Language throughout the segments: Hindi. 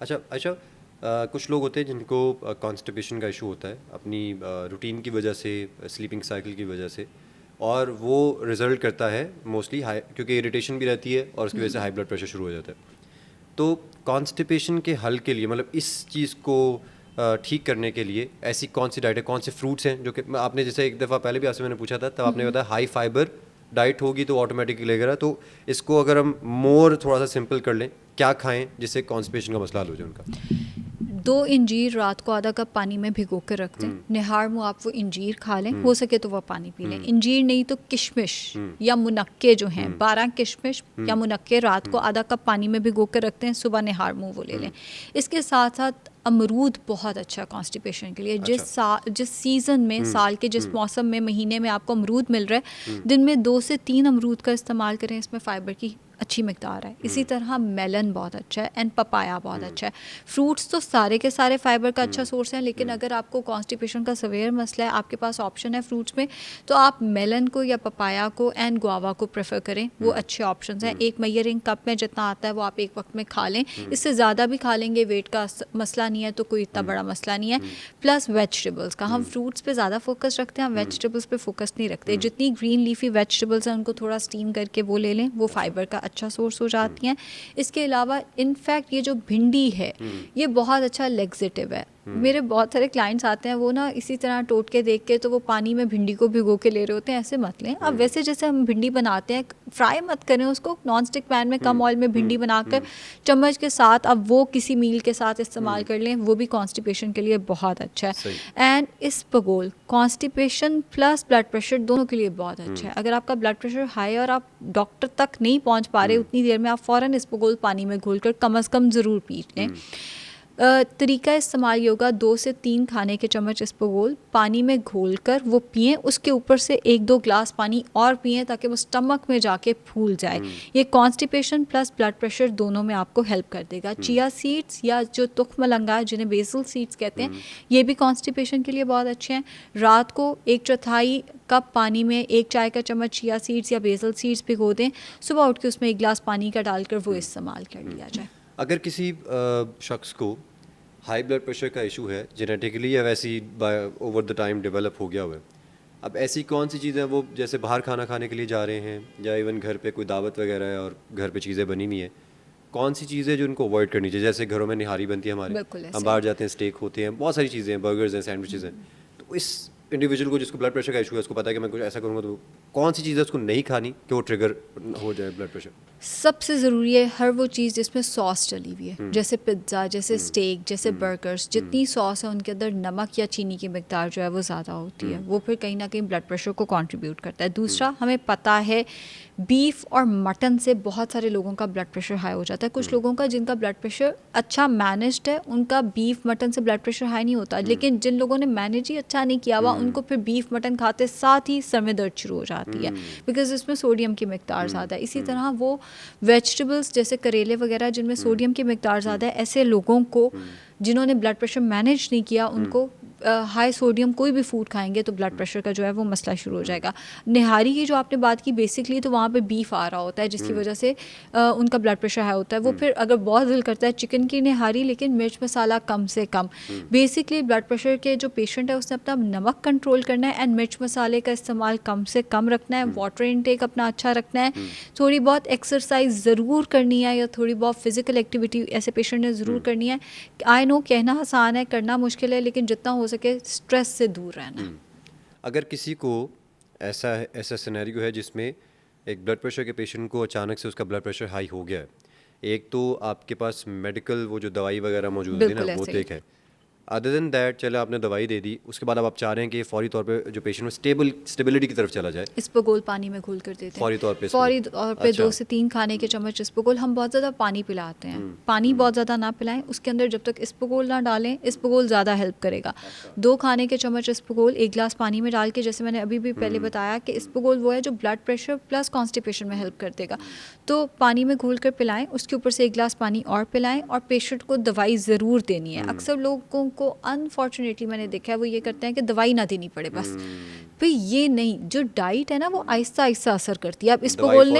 अच्छा अच्छा, कुछ लोग होते हैं जिनको कॉन्स्टिपेशन का इशू होता है अपनी रूटीन की वजह से, स्लीपिंग साइकिल की वजह से, और वो रिजल्ट करता है मोस्टली हाई, क्योंकि इरिटेशन भी रहती है और उसकी वजह से हाई ब्लड प्रेशर शुरू हो जाता है। तो कॉन्स्टिपेशन के हल के लिए, मतलब इस चीज़ को ठीक करने के लिए ऐसी कौन सी डाइट है, कौन से फ्रूट्स हैं जो कि आपने, जैसे एक दफ़ा पहले भी आपसे मैंने पूछा था, तब आपने बताया हाई फाइबर डाइट होगी तो ऑटोमेटिकली लगेगा। तो इसको अगर हम मोर थोड़ा सा सिंपल कर लें, क्या खाएं जिससे कॉन्स्टिपेशन का मसला हल हो जाए उनका? 2 इंजीर रात को आधा कप पानी में भिगो कर रख दें। निहार मुँह आप वो इंजीर खा लें, हो सके तो वह पानी पी लें। इंजीर नहीं तो किशमिश या मुनक्के जो हैं, 12 किशमिश या मुनक्के रात को आधा कप पानी में भिगो कर रखते हैं, सुबह निहार मुँह वो ले लें। इसके साथ साथ अमरूद बहुत अच्छा कॉन्स्टिपेशन के लिए। जिस सीज़न में, साल के जिस मौसम में, महीने में आपको अमरूद मिल रहा है, दिन में 2 से 3 अमरूद का इस्तेमाल करें, इसमें फ़ाइबर की अच्छी मिकदार है। इसी तरह मेलन बहुत अच्छा है एंड पपाया बहुत अच्छा है। फ्रूट्स तो सारे के सारे फाइबर का अच्छा सोर्स है, लेकिन अगर आपको कॉन्स्टिपेशन का सवेयर मसला है, आपके पास ऑप्शन है फ्रूट्स में, तो आप मेलन को या पपाया को एंड गुआवा को प्रेफर करें। वो अच्छे ऑप्शंस हैं। एक मेजरिंग कप में जितना आता है वो आप एक वक्त में खा लें। इससे ज़्यादा भी खा लेंगे, वेट का मसला नहीं है तो कोई इतना बड़ा मसला नहीं है। प्लस वेजिटेबल्स का, हम फ्रूट्स पे ज़्यादा फोकस रखते हैं, हम वेजिटेबल्स पे फोकस नहीं रखते। जितनी ग्रीन लीफी वेजिटेबल्स हैं उनको थोड़ा स्टीम करके वो ले लें, वो फाइबर का अच्छा सोर्स हो जाती हैं। इसके अलावा इनफैक्ट ये जो भिंडी है, ये बहुत अच्छा लेग्जेटिव है। मेरे बहुत सारे क्लाइंट्स आते हैं, वो ना इसी तरह टोटके देख के तो वो पानी में भिंडी को भिगो के ले रहे होते हैं। ऐसे मत लें आप। वैसे जैसे हम भिंडी बनाते हैं, फ्राई मत करें उसको, नॉन स्टिक पैन में कम ऑयल में भिंडी बनाकर चम्मच के साथ अब वो किसी मील के साथ इस्तेमाल कर लें, वो भी कॉन्स्टिपेशन के लिए बहुत अच्छा है। And isabgol constipation plus blood pressure दोनों के लिए बहुत अच्छा है। अगर आपका ब्लड प्रेशर हाई और आप डॉक्टर तक नहीं पहुंच पा रहे उतनी देर में, आप फ़ौरन इसबगोल पानी में घोलकर कम से कम ज़रूर पी लें। तरीका इस्तेमाल ये होगा, 2 से 3 खाने के चम्मच इसबगोल पानी में घोलकर वो पिएं, उसके ऊपर से 1-2 ग्लास पानी और पिएं ताकि वो स्टमक में जाके फूल जाए। ये कॉन्स्टिपेशन प्लस ब्लड प्रेशर दोनों में आपको हेल्प कर देगा। चिया सीड्स या जो तुख्म लंगा है, जिन्हें बेसल सीड्स कहते हैं, ये भी कॉन्स्टिपेशन के लिए बहुत अच्छे हैं। रात को 1/4 कप पानी में 1 चाय का चम्मच चिया सीड्स या बेसल सीड्स भिगो दें, सुबह उठ के उसमें 1 ग्लास पानी का डालकर वो इस्तेमाल कर लिया जाए। अगर किसी शख्स को हाई ब्लड प्रेशर का इशू है, जेनेटिकली या वैसे ही ओवर द टाइम डेवलप हो गया हुआ है, अब ऐसी कौन सी चीज़ें, वो जैसे बाहर खाना खाने के लिए जा रहे हैं या इवन घर पे कोई दावत वगैरह है और घर पे चीज़ें बनी हुई हैं, कौन सी चीज़ें जो उनको अवॉइड करनी चाहिए? जैसे घरों में निहारी बनती है हमारे, हम बाहर जाते हैं, स्टेक होते हैं, बहुत सारी चीज़ें हैं, बर्गर्स हैं, सैंडविचेज़ हैं, तो इस इंडिविजुअल को जिसको ब्लड प्रेशर का इशू है, उसको पता है कि मैं कुछ ऐसा करूँगा तो कौन सी चीज़ें उसको नहीं खानी कि वो ट्रिगर हो जाए ब्लड प्रेशर? सबसे ज़रूरी है हर वो चीज़ जिसमें सॉस डली हुई है, जैसे पिज़्ज़ा, जैसे स्टेक, जैसे बर्गर्स, जितनी सॉस है उनके अंदर नमक या चीनी की मिकदार जो है वो ज़्यादा होती है। वो फिर कहीं ना कहीं ब्लड प्रेशर को कंट्रीब्यूट करता है। दूसरा, हमें पता है बीफ और मटन से बहुत सारे लोगों का ब्लड प्रेशर हाई हो जाता है। कुछ लोगों का जिनका ब्लड प्रेशर अच्छा मैनेज्ड है, उनका बीफ मटन से ब्लड प्रेशर हाई नहीं होता, लेकिन जिन लोगों ने मैनेज ही अच्छा नहीं किया हुआ, उनको फिर बीफ मटन खाते साथ ही सर में दर्द शुरू हो जाती है, बिकॉज इसमें सोडियम की मिकदार ज़्यादा है। इसी तरह वो वेजिटेबल्स जैसे करेले वगैरह जिनमें सोडियम की मिकदार ज़्यादा है, ऐसे लोगों को जिन्होंने ब्लड प्रेशर मैनेज नहीं किया, उनको हाई सोडियम कोई भी फूड खाएंगे तो ब्लड प्रेशर का जो है वो मसला शुरू हो जाएगा। निहारी की जो आपने बात की, बेसिकली तो वहाँ पे बीफ आ रहा होता है जिसकी वजह से उनका ब्लड प्रेशर हाई होता है। वो फिर अगर बहुत दिल करता है चिकन की निहारी, लेकिन मिर्च मसाला कम से कम। बेसिकली ब्लड प्रेशर के जो पेशेंट है उसने अपना नमक कंट्रोल करना है एंड मिर्च मसाले का इस्तेमाल कम से कम रखना है। वाटर इनटेक अपना अच्छा रखना है। थोड़ी बहुत एक्सरसाइज ज़रूर करनी है या थोड़ी बहुत फिजिकल एक्टिविटी ऐसे पेशेंट ने ज़रूर करनी है। आई नो कहना आसान है, करना मुश्किल है, लेकिन जितना हो सके स्ट्रेस से दूर रहना। अगर किसी को ऐसा सिनेरियो है जिसमें एक ब्लड प्रेशर के पेशेंट को अचानक से उसका ब्लड प्रेशर हाई हो गया है, एक तो आपके पास मेडिकल वो जो दवाई वगैरह मौजूद है ना, वो तो एक है। अदर देन दैट, चले आपने दवाई दे दी, उसके बाद अब आप चाह रहे हैं कि फौरी तौर पे जो पेशेंट में स्टेबिलिटी की तरफ चला जाए, इसबगोल पानी में घोल कर देते हैं फौरी तौर पे अच्छा। 2 से 3 खाने के चम्मच इसबगोल। हम बहुत ज़्यादा पानी पिलाते हैं, पानी बहुत ज़्यादा ना पिलाएं, उसके अंदर जब तक इसबगोल ना डालें, इसबगोल ज़्यादा हेल्प करेगा। 2 खाने के चम्मच इसबगोल 1 गिलास पानी में डाल के, जैसे मैंने अभी भी पहले बताया कि इसबगोल वो है जो ब्लड प्रेशर प्लस कॉन्स्टिपेशन में हेल्प कर देगा। तो पानी में घोल कर पिलाएं, उसके ऊपर से 1 गिलास पानी और पिलाएं, और पेशेंट को दवाई ज़रूर देनी है। अक्सर लोगों को अनफॉर्चुनेटली मैंने देखा है वो ये करते हैं कि दवाई ना देनी पड़े बस, भाई ये नहीं, जो डाइट है ना वो आहिस्ता आहिस्ता असर करती है। अब इसबगोल ने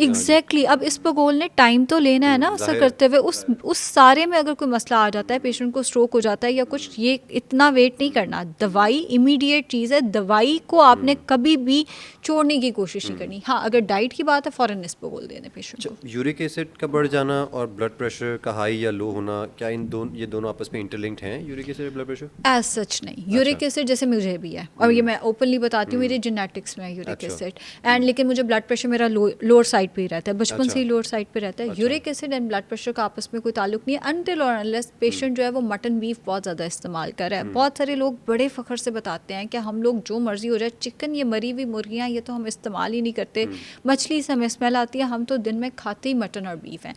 एग्जैक्टली अब इसबगोल ने टाइम तो लेना है ना असर करते हुए। उस सारे में अगर कोई मसला आ जाता है, पेशेंट को स्ट्रोक हो जाता है या कुछ, ये इतना वेट नहीं करना। दवाई इमीडिएट चीज़ है, दवाई को आपने कभी भी छोड़ने की कोशिश नहीं करनी। हाँ, अगर डाइट की बात है फ़ौरन इसबगोल देने पेशेंट को। यूरिक एसिड का बढ़ जाना और ब्लड प्रेशर का हाई या लो होना, क्या ये दोनों आपस में इंटरलिंक्ड हैं, यूरिक एसिड और ब्लड प्रेशर? एज सच नहीं। यूरिक एसिड जैसे मुझे भी है, और ये मैं ओपनली बताती हूँ, मेरे जेनेटिक्स में है यूरिक एसिड एंड, लेकिन मुझे ब्लड प्रेशर मेरा लोअर साइड पे ही रहता है, बचपन से ही लोअर साइड पे रहता है। Uric acid and blood pressure का आपस में कोई ताल्लुक नहीं है अनटिल और अनलेस पेशेंट जो है वो मटन बीफ बहुत ज़्यादा इस्तेमाल कर रहा है। बहुत सारे लोग बड़े फ़ख्र से बताते हैं कि हम लोग जो मर्जी हो जाए, चिकन, ये मरी हुई मुर्गियाँ, ये तो हम इस्तेमाल ही नहीं करते, मछली से हमें स्मेल आती है, हम तो दिन में खाते ही मटन और बीफ हैं।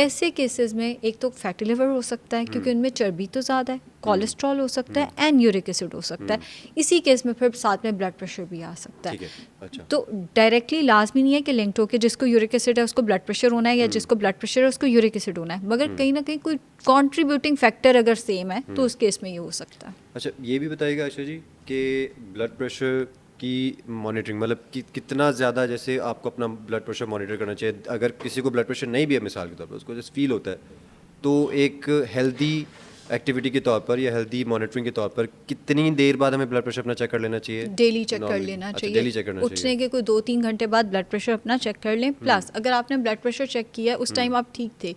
ऐसे केसेस में एक तो फैटी लिवर हो सकता है क्योंकि उनमें चर्बी तो ज़्यादा है, कोलेस्ट्रॉल हो सकता है एंड यूरिक एसिड हो सकता है। इसी केस में फिर साथ में ब्लड प्रेशर भी आ सकता है। अच्छा। तो डायरेक्टली लाजमी नहीं है कि लिंक्ड हो के जिसको यूरिक एसिड है उसको ब्लड प्रेशर होना है या जिसको ब्लड प्रेशर है उसको यूरिक एसिड होना है, मगर कहीं ना कहीं कोई कॉन्ट्रीब्यूटिंग फैक्टर अगर सेम है तो उस केस में ये हो सकता है। अच्छा, ये भी बताइएगा आयशा जी कि ब्लड प्रेशर की मॉनिटरिंग, मतलब कि कितना ज़्यादा, जैसे आपको अपना ब्लड प्रेशर मॉनिटर करना चाहिए, अगर किसी को ब्लड प्रेशर नहीं भी है मिसाल के तौर पर, उसको जैसे फील होता है, तो एक हेल्दी एक्टिविटी के तौर पर या हेल्दी मॉनिटरिंग के तौर पर कितनी देर बाद हमें ब्लड प्रेशर अपना चेक कर लेना चाहिए? डेली चेक कर लेना चाहिए। डेली चेक करना चाहिए। उठने के कोई 2-3 घंटे बाद ब्लड प्रेशर अपना चेक कर लें। प्लस अगर आपने ब्लड प्रेशर चेक किया उस टाइम आप ठीक थे,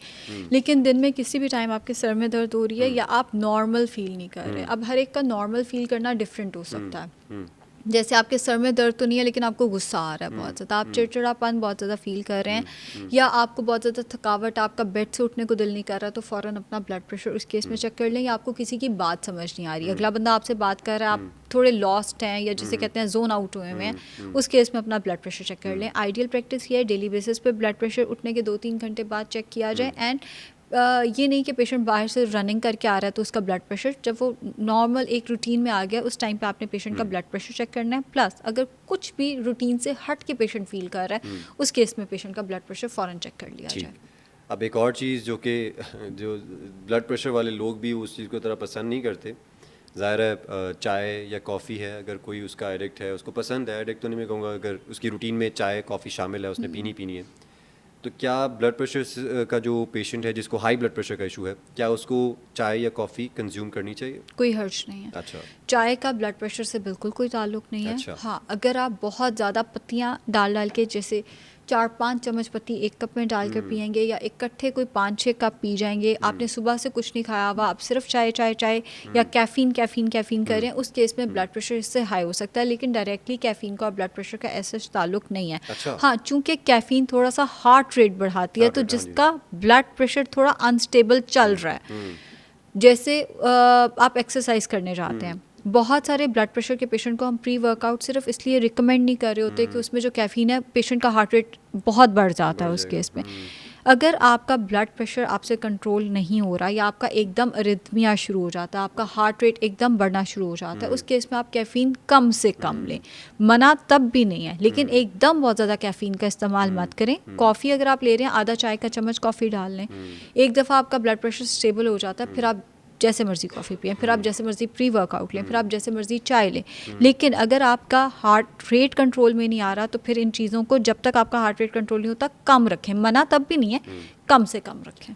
लेकिन दिन में किसी भी टाइम आपके सर में दर्द हो रही है या आप नॉर्मल फील नहीं कर रहे, अब हर एक का नॉर्मल फील करना डिफरेंट हो सकता है। जैसे आपके सर में दर्द तो नहीं है लेकिन आपको गुस्सा आ रहा है बहुत ज़्यादा, आप चिड़चिड़ापन बहुत ज़्यादा फील कर रहे हैं, या आपको बहुत ज़्यादा थकावट, आपका बेड से उठने को दिल नहीं कर रहा, तो फ़ौरन अपना ब्लड प्रेशर उस केस में चेक कर लें। या आपको किसी की बात समझ नहीं आ रही, अगला बंदा आपसे बात कर रहा है, आप थोड़े लॉस्ट हैं या जिसे कहते हैं जोन आउट हुए हुए हैं, उस केस में अपना ब्लड प्रेशर चेक कर लें। आइडियल प्रैक्टिस ये है डेली बेसिस पे ब्लड प्रेशर उठने के 2-3 घंटे बाद चेक किया जाए। एंड ये नहीं कि पेशेंट बाहर से रनिंग करके आ रहा है तो उसका ब्लड प्रेशर, जब वो नॉर्मल एक रूटीन में आ गया उस टाइम पे आपने पेशेंट का ब्लड प्रेशर चेक करना है। प्लस अगर कुछ भी रूटीन से हट के पेशेंट फील कर रहा है उस केस में पेशेंट का ब्लड प्रेशर फ़ौरन चेक कर लिया जाए। अब एक और चीज़ जो ब्लड प्रेशर वाले लोग भी उस चीज़ को तरह पसंद नहीं करते, ज़ाहिर है चाय या कॉफ़ी है, अगर कोई उसका एडिक्ट है, उसको पसंद है, एडिक्ट तो नहीं मैं कहूँगा, अगर उसकी रूटीन में चाय कॉफ़ी शामिल है, उसने पीनी है, तो क्या ब्लड प्रेशर का जो पेशेंट है जिसको हाई ब्लड प्रेशर का इशू है, क्या उसको चाय या कॉफ़ी कंज्यूम करनी चाहिए? कोई हर्ज नहीं है। अच्छा। चाय का ब्लड प्रेशर से बिल्कुल कोई ताल्लुक नहीं है। अच्छा। हाँ, अगर आप बहुत ज़्यादा पत्तियाँ डाल के, जैसे 4-5 चम्मच पत्ती एक कप में डाल कर पियेंगे या इकट्ठे कोई 5-6 कप पी जाएंगे, आपने सुबह से कुछ नहीं खाया हुआ, आप सिर्फ चाय या कैफ़ीन कर रहे हैं, उस केस में ब्लड प्रेशर इससे हाई हो सकता है। लेकिन डायरेक्टली कैफ़ीन का और ब्लड प्रेशर का ऐसा ताल्लुक नहीं है। अच्छा। हाँ, चूँकि कैफ़ीन थोड़ा सा हार्ट रेट बढ़ाती है, तो जिसका ब्लड प्रेशर थोड़ा अनस्टेबल चल रहा है, जैसे आप एक्सरसाइज करने जाते हैं, बहुत सारे ब्लड प्रेशर के पेशेंट को हम प्री वर्कआउट सिर्फ इसलिए रिकमेंड नहीं कर रहे होते कि उसमें जो कैफ़ीन है पेशेंट का हार्ट रेट बहुत बढ़ जाता है उस केस में। अगर आपका ब्लड प्रेशर आपसे कंट्रोल नहीं हो रहा या आपका एकदम अरिथमिया शुरू हो जाता है, आपका हार्ट रेट एकदम बढ़ना शुरू हो जाता है, उस केस में आप कैफ़ीन कम से कम लें। मना तब भी नहीं है, लेकिन एकदम बहुत ज़्यादा कैफ़ीन का इस्तेमाल मत करें। कॉफ़ी अगर आप ले रहे हैं, आधा चाय का चम्मच कॉफ़ी डाल लें, एक दफ़ा आपका ब्लड प्रेशर स्टेबल हो जाता है, फिर आप जैसे मर्जी कॉफ़ी पिएं, फिर आप जैसे मर्जी प्री वर्कआउट लें, फिर आप जैसे मर्जी चाय लें। लेकिन अगर आपका हार्ट रेट कंट्रोल में नहीं आ रहा तो फिर इन चीज़ों को, जब तक आपका हार्ट रेट कंट्रोल नहीं होता, कम रखें। मना तब भी नहीं है, कम से कम रखें।